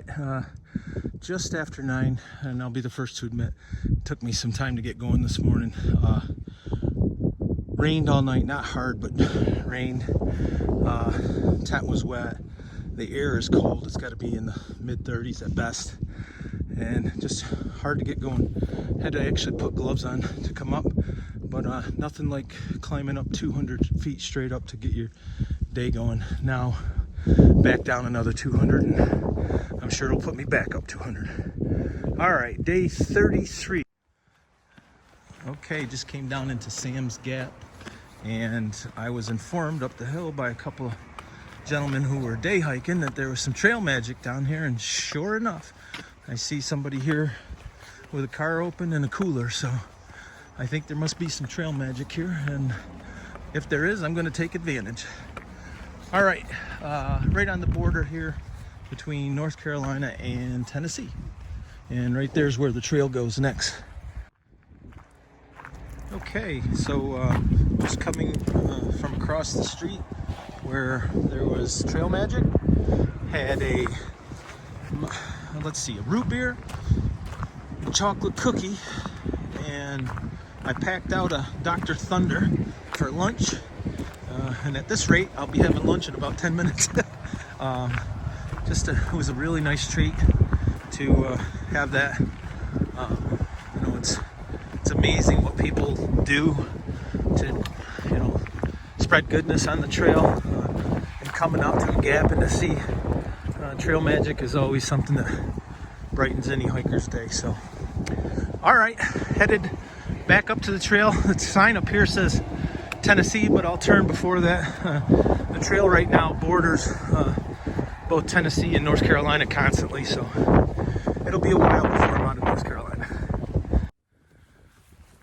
right, just after 9, and I'll be the first to admit, it took me some time to get going this morning. Rained all night, not hard, but rained. Tent was wet. The air is cold. It's got to be in the mid-30s at best, and just hard to get going. Had to actually put gloves on to come up, but nothing like climbing up 200 feet straight up to get your day going. Now back down another 200, and I'm sure it'll put me back up 200. All right, day 33. Okay, just came down into Sam's Gap, and I was informed up the hill by a couple of gentlemen who were day hiking that there was some trail magic down here, and sure enough, I see somebody here with a car open and a cooler, so I think there must be some trail magic here, and if there is, I'm going to take advantage. All right, right on the border here between North Carolina and Tennessee, and right there's where the trail goes next. Okay, so just coming from across the street where there was trail magic, had a, let's see, a root beer, a chocolate cookie, and I packed out a Dr. Thunder for lunch, and at this rate I'll be having lunch in about 10 minutes. It was a really nice treat to have that. It's amazing what people do to, spread goodness on the trail, and coming out to the Gap and to see trail magic is always something that brightens any hiker's day. So, all right, headed back up to the trail. The sign up here says Tennessee, but I'll turn before that. The trail right now borders both Tennessee and North Carolina constantly, so it'll be a while before I'm out of North Carolina.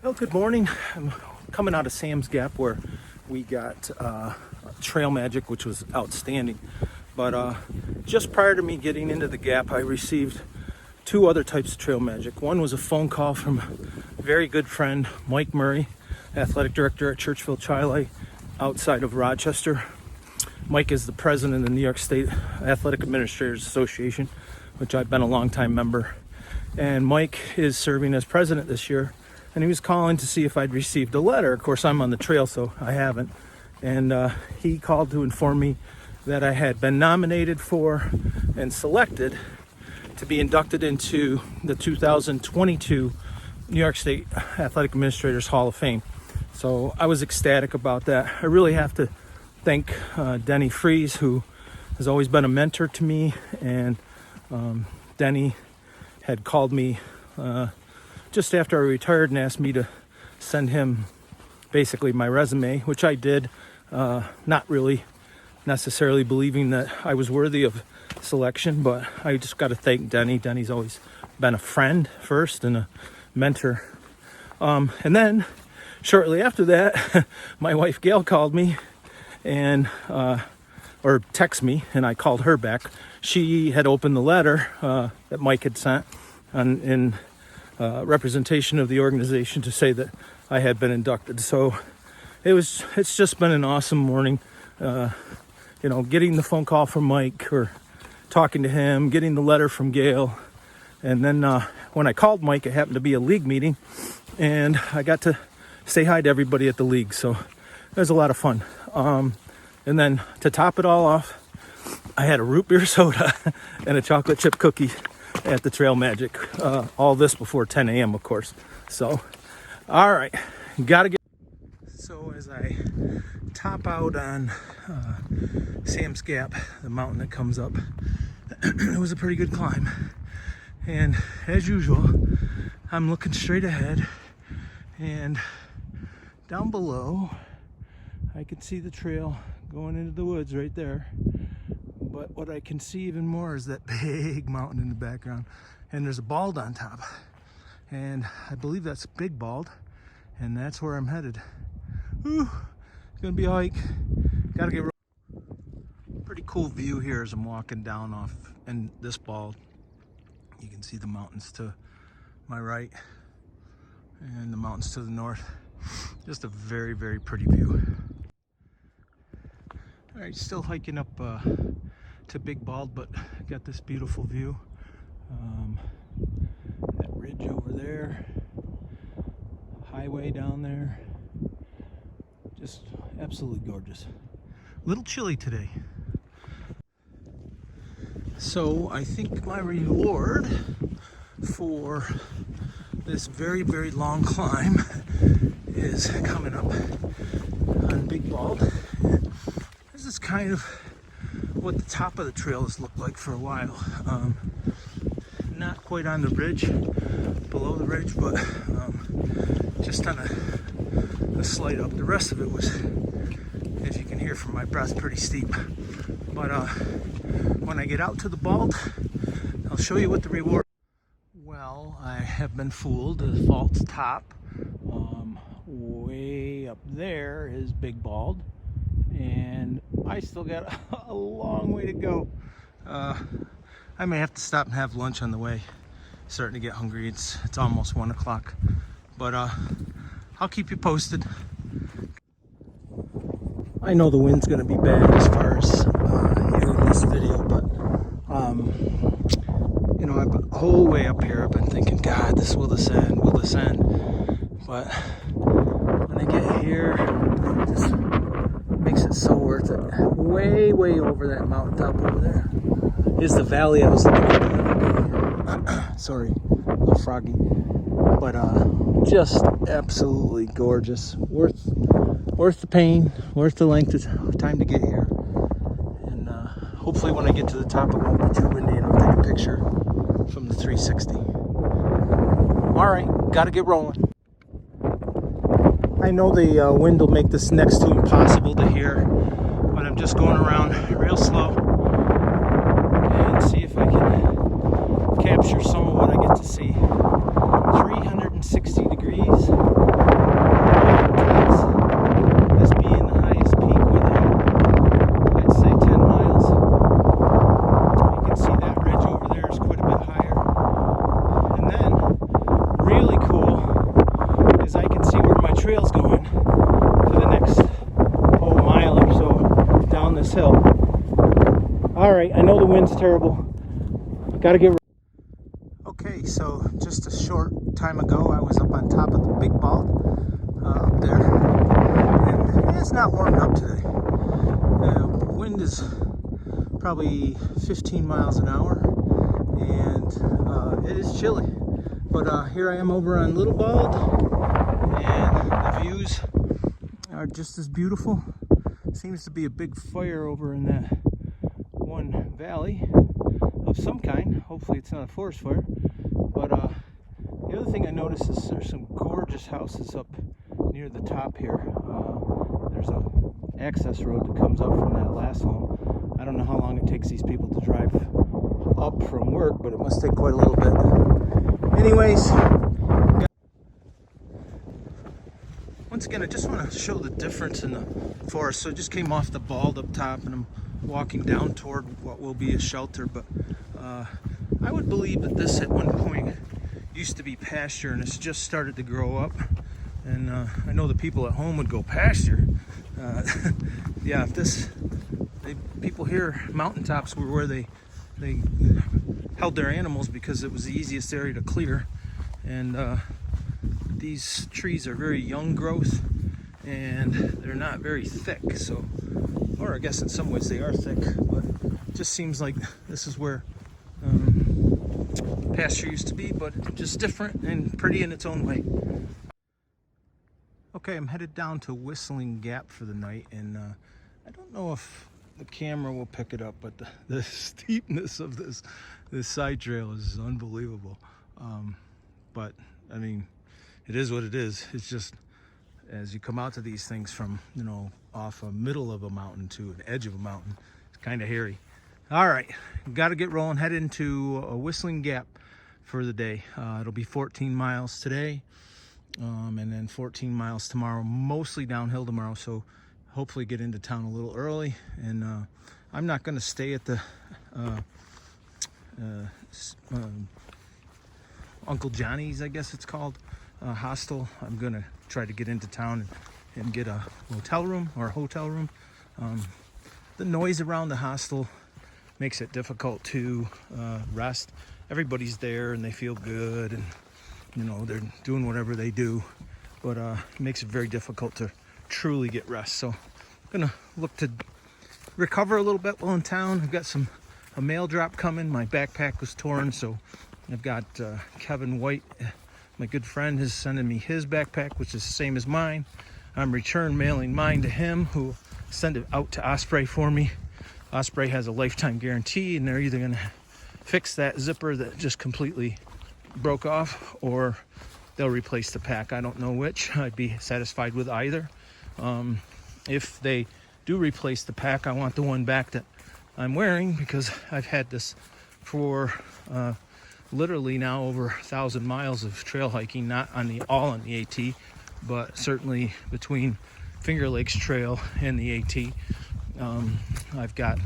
Well, good morning. I'm coming out of Sam's Gap where we got trail magic, which was outstanding. But just prior to me getting into the Gap, I received 2 other types of trail magic. One was a phone call from a very good friend, Mike Murray, athletic director at Churchville Chile outside of Rochester. Mike is the president of the New York State Athletic Administrators Association, which I've been a longtime member. And Mike is serving as president this year, and he was calling to see if I'd received a letter. Of course, I'm on the trail, so I haven't. And he called to inform me that I had been nominated for and selected to be inducted into the 2022 New York State Athletic Administrators Hall of Fame. So I was ecstatic about that. I really have to thank Denny Fries, who has always been a mentor to me, and Denny had called me just after I retired and asked me to send him basically my resume, which I did, not really necessarily believing that I was worthy of selection, but I just got to thank Denny. Denny's always been a friend first and a mentor. And then shortly after that, my wife Gail called me and or text me, and I called her back. She had opened the letter that Mike had sent in representation of the organization to say that I had been inducted. So it's just been an awesome morning. Getting the phone call from Mike, or talking to him, getting the letter from Gail, and then when I called Mike, it happened to be a league meeting, and I got to say hi to everybody at the league. So it was a lot of fun. And then to top it all off, I had a root beer soda and a chocolate chip cookie at the Trail Magic. All this before 10 a.m., of course. So, all right, gotta get. So as I top out on Sam's Gap, the mountain that comes up, it was a pretty good climb. And as usual, I'm looking straight ahead, and down below, I can see the trail going into the woods right there. But what I can see even more is that big mountain in the background, and there's a bald on top, and I believe that's Big Bald, and that's where I'm headed. Ooh, it's gonna be a hike. Gotta get pretty cool view here as I'm walking down off in this bald. You can see the mountains to my right and the mountains to the north. Just a very, very pretty view. All right, still hiking up to Big Bald, but got this beautiful view. That ridge over there, highway down there, just absolutely gorgeous. A little chilly today. So I think my reward for this very, very long climb is coming up on Big Bald. This is kind of what the top of the trail has looked like for a while. Not quite on the ridge, below the ridge, but just on a slight up. The rest of it was, as you can hear from my breath, pretty steep. But when I get out to the Bald, I'll show you what the reward. Well, I have been fooled. The false top, way up there is Big Bald, and I still got a long way to go. I may have to stop and have lunch on the way. Starting to get hungry. It's almost 1 o'clock, but I'll keep you posted. I know the wind's going to be bad as far as in this video, but you know, I've the whole way up here I've been thinking, God, will this end? But when I get here, it just makes it so worth it. Way over that mountaintop over there is the valley I was looking at the other day. Sorry, a little froggy, but just absolutely gorgeous. Worth the pain, worth the length of time to get here. And hopefully when I get to the top it won't be too windy and I'll take a picture from the 360. All right, gotta get rolling. I know the wind will make this next to impossible to hear, but I'm just going around real slow and see if I can capture some of what I get to see. 360 degrees. This being the highest peak within, I'd say 10 miles. You can see that ridge over there is quite a bit higher. And then, really cool, is I can see where my trail's going for the next mile or so down this hill. Alright, I know the wind's terrible. Gotta get. Okay, so just a short time ago I was up on top of the Big Bald up there, and it's not warming up today. The wind is probably 15 miles an hour, and it is chilly. But here I am over on Little Bald, and the views are just as beautiful. Seems to be a big fire over in that one valley of some kind. Hopefully it's not a forest fire. But the other thing I noticed is there's some gorgeous houses up near the top here. There's a access road that comes up from that last home. I don't know how long it takes these people to drive up from work, but it must take quite a little bit. Anyways, once again, I just want to show the difference in the forest. So I just came off the Bald up top, and I'm walking down toward what will be a shelter, but I would believe that this at one point used to be pasture, and it's just started to grow up. And I know the people at home would go, pasture? Yeah, if people here, mountaintops were where they held their animals because it was the easiest area to clear. And these trees are very young growth, and they're not very thick. So, or I guess in some ways they are thick, but it just seems like this is where pasture used to be, but just different and pretty in its own way. Okay, I'm headed down to Whistling Gap for the night, and I don't know if the camera will pick it up, but the steepness of this side trail is unbelievable. But I mean, it is what it is. It's just, as you come out to these things from, off a middle of a mountain to an edge of a mountain, it's kind of hairy. All right, got to get rolling. Head into a Whistling Gap for the day. It'll be 14 miles today, and then 14 miles tomorrow, mostly downhill tomorrow, so hopefully get into town a little early. And I'm not going to stay at the Uncle Johnny's, I guess it's called, hostel. I'm going to try to get into town and get a motel room or a hotel room. The noise around the hostel makes it difficult to rest. Everybody's there and they feel good, and you know, they're doing whatever they do, but it makes it very difficult to truly get rest. So I'm gonna look to recover a little bit while in town. I've got a mail drop coming. My backpack was torn, so I've got Kevin White, my good friend, is sending me his backpack, which is the same as mine. I'm return mailing mine to him, who will send it out to Osprey for me. Osprey has a lifetime guarantee, and they're either gonna fix that zipper that just completely broke off, or they'll replace the pack. I don't know which. I'd be satisfied with either. If they do replace the pack, I want the one back that I'm wearing, because I've had this for literally now over 1,000 miles of trail hiking, not all on the AT, but certainly between Finger Lakes Trail and the AT. I've got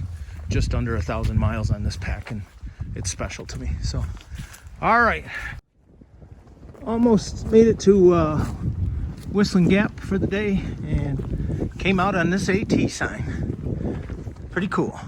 just under 1,000 miles on this pack, and it's special to me. So, all right, almost made it to Whistling Gap for the day, and came out on this AT sign. Pretty cool.